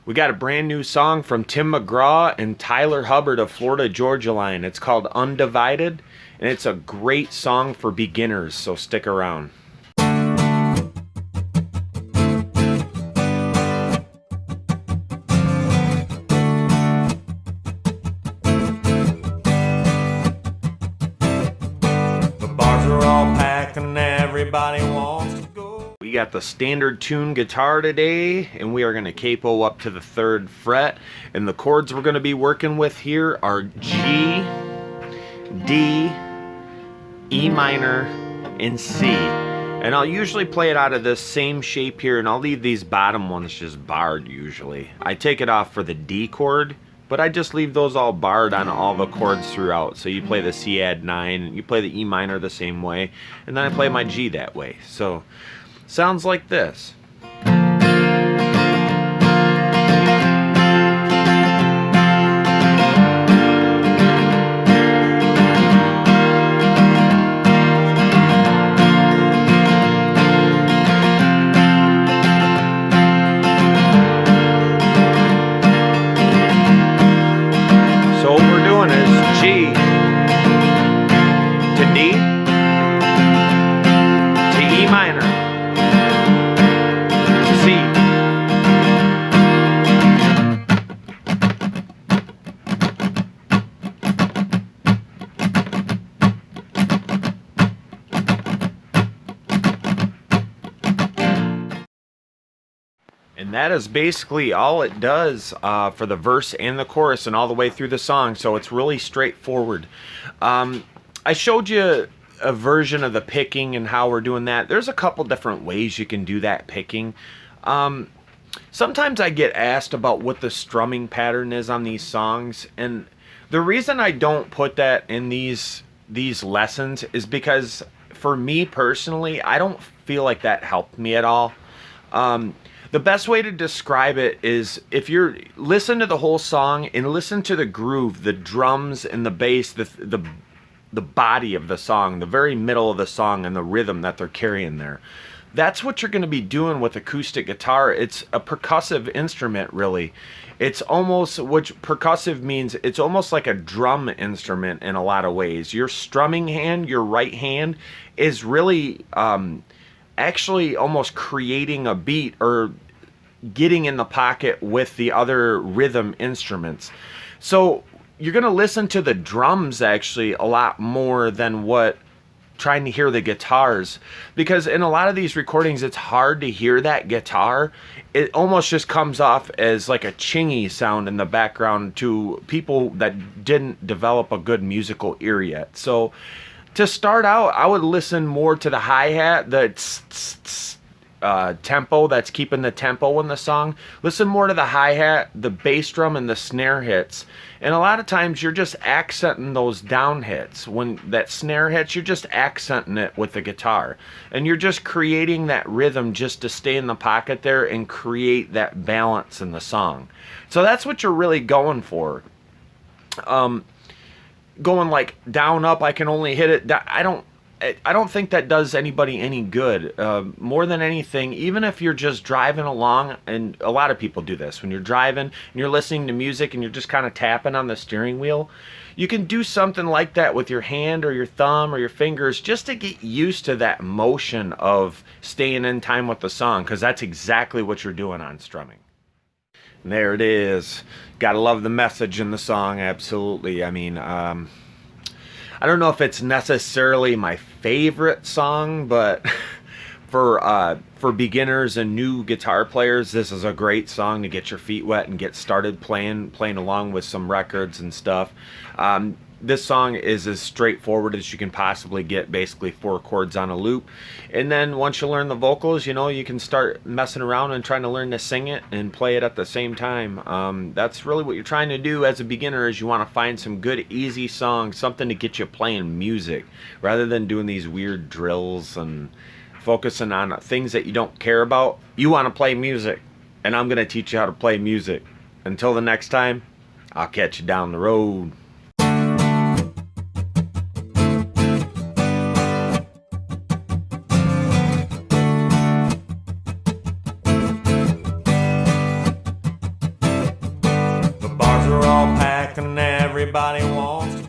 We got a brand new song from Tim McGraw and Tyler Hubbard of Florida Georgia Line. It's called Undivided, and it's a great song for beginners, so stick around. The bars are all packed and everybody wants to go. We got the standard tune guitar today, and we are going to capo up to the 3rd fret. And the chords we're going to be working with here are G, D, E minor, and C. And I'll usually play it out of this same shape here, and I'll leave these bottom ones just barred usually. I take it off for the D chord, but I just leave those all barred on all the chords throughout. So you play the C add 9, you play the E minor the same way, and then I play my G that way. So sounds like this. So what we're doing is G to D to E minor to C. And that is basically all it does for the verse and the chorus and all the way through the song. So it's really straightforward. I showed you a version of the picking and how we're doing that. There's a couple different ways you can do that picking. Sometimes I get asked about what the strumming pattern is on these songs, and the reason I don't put that in these lessons is because for me personally, I don't feel like that helped me at all. The best way to describe it is if you're listen to the whole song and listen to the groove, the drums and the bass, the body of the song, the very middle of the song, and the rhythm that they're carrying there. That's what you're going to be doing with acoustic guitar. It's a percussive instrument, really. It's almost, which percussive means it's almost like a drum instrument in a lot of ways. Your strumming hand, your right hand, is really actually almost creating a beat or getting in the pocket with the other rhythm instruments. So you're going to listen to the drums actually a lot more than what trying to hear the guitars, because in a lot of these recordings it's hard to hear that guitar. It almost just comes off as like a chingy sound in the background to people that didn't develop a good musical ear yet. So to start out, I would listen more to the hi-hat, the tempo that's keeping the tempo in the song. Listen more to the hi-hat, the bass drum, and the snare hits. And a lot of times you're just accenting those down hits. When that snare hits, you're just accenting it with the guitar. And you're just creating that rhythm just to stay in the pocket there and create that balance in the song. So that's what you're really going for. Going like down, up, I can only hit it. I don't think that does anybody any good. More than anything, even if you're just driving along, and a lot of people do this, when you're driving and you're listening to music and you're just kind of tapping on the steering wheel, you can do something like that with your hand or your thumb or your fingers just to get used to that motion of staying in time with the song, because that's exactly what you're doing on strumming. And there it is. Gotta love the message in the song, absolutely. I mean, I don't know if it's necessarily my favorite song, but for beginners and new guitar players, this is a great song to get your feet wet and get started playing along with some records and stuff. This song is as straightforward as you can possibly get, basically 4 chords on a loop. And then once you learn the vocals, you know, you can start messing around and trying to learn to sing it and play it at the same time. That's really what you're trying to do as a beginner, is you want to find some good, easy songs, something to get you playing music, rather than doing these weird drills and focusing on things that you don't care about. You want to play music, and I'm going to teach you how to play music. Until the next time, I'll catch you down the road. everybody wants to